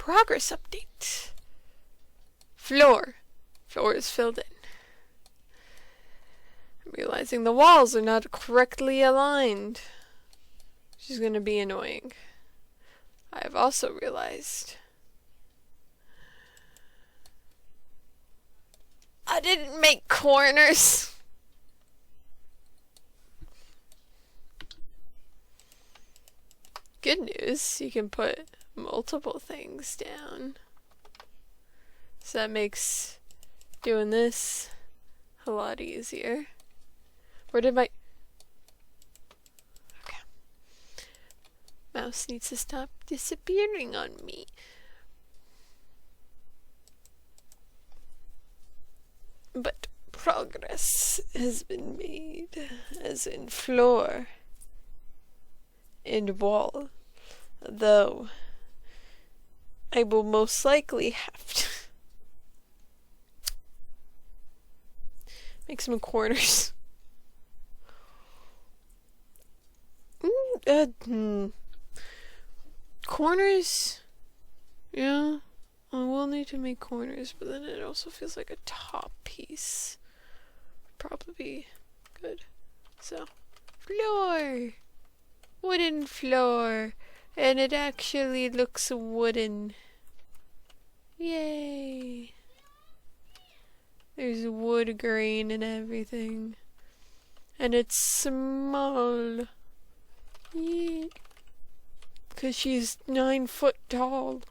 Progress update. Floor. Floor is filled in. I'm realizing the walls are not correctly aligned, which is going to be annoying. I have also realized I didn't make corners. Good news, you can put multiple things down. So that makes doing this a lot easier. Where did my... Okay. Mouse needs to stop disappearing on me. But progress has been made, as in floor and wall. Though I will most likely have to make some corners. Corners? Yeah, I will need to make corners, but then it also feels like a top piece. Probably be good. So, floor! Wooden floor! And it actually looks wooden. Yay! There's wood grain and everything. And it's small. Yeah. 'Cause she's 9 foot tall.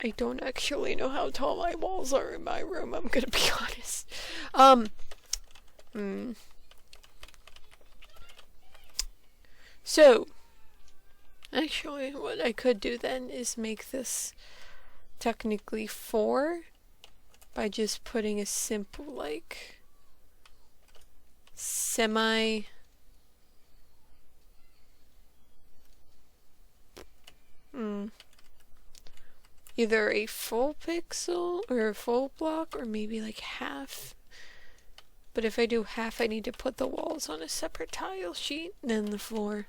I don't actually know how tall my walls are in my room, I'm gonna be honest. So, actually, what I could do then is make this technically 4 by just putting a simple, like, semi... either a full pixel or a full block or maybe like half. But if I do half, I need to put the walls on a separate tile sheet than the floor.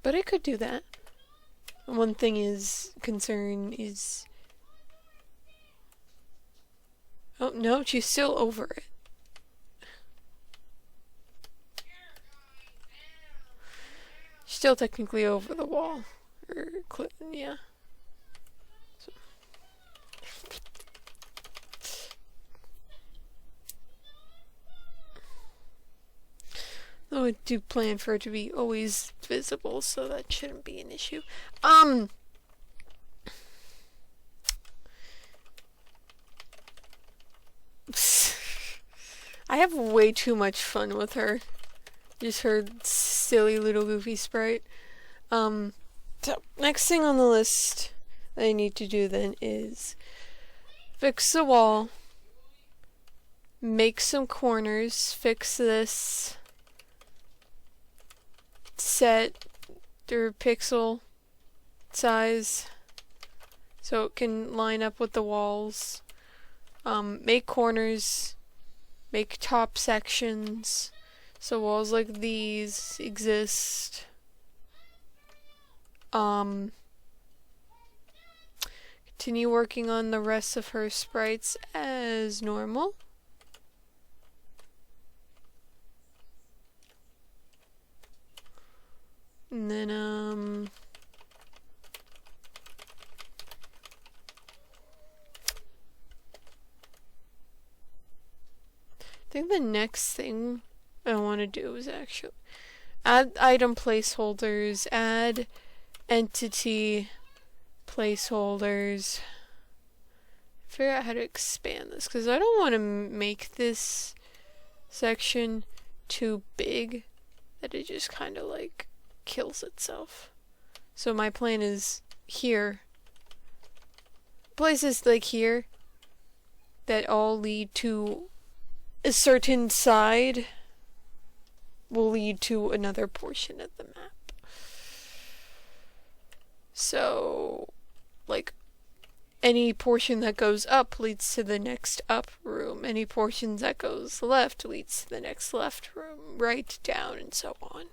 But I could do that. One thing is, concern is... Oh no, she's still over it. She's still technically over the wall. Or, yeah. Though I do plan for it to be always visible, so that shouldn't be an issue. I have way too much fun with her. Just her silly little goofy sprite. So, next thing on the list that I need to do then is fix the wall, make some corners, fix this, set their pixel size so it can line up with the walls, make corners, make top sections so walls like these exist, continue working on the rest of her sprites as normal. And then, I think the next thing I want to do is actually add item placeholders, add entity placeholders, figure out how to expand this, because I don't want to make this section too big that it just kind of like kills itself. So my plan is here, places like here that all lead to a certain side will lead to another portion of the map. So, like, any portion that goes up leads to the next up room. Any portion that goes left leads to the next left room. Right, down, and so on.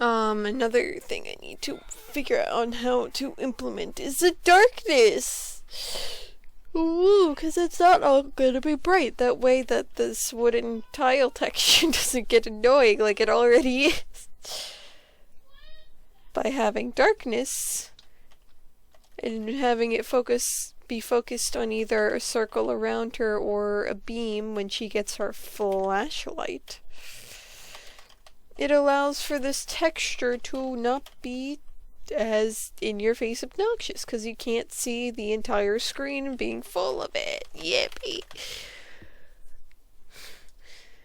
Another thing I need to figure out on how to implement is the darkness. Ooh, because it's not all gonna be bright. That way that this wooden tile texture doesn't get annoying like it already is. By having darkness and having it be focused on either a circle around her or a beam when she gets her flashlight, it allows for this texture to not be as in-your-face obnoxious, because you can't see the entire screen being full of it. Yippee!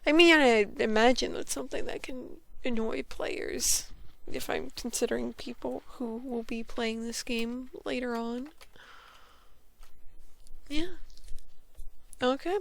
I mean, I imagine that's something that can annoy players, if I'm considering people who will be playing this game later on. Yeah. Okay.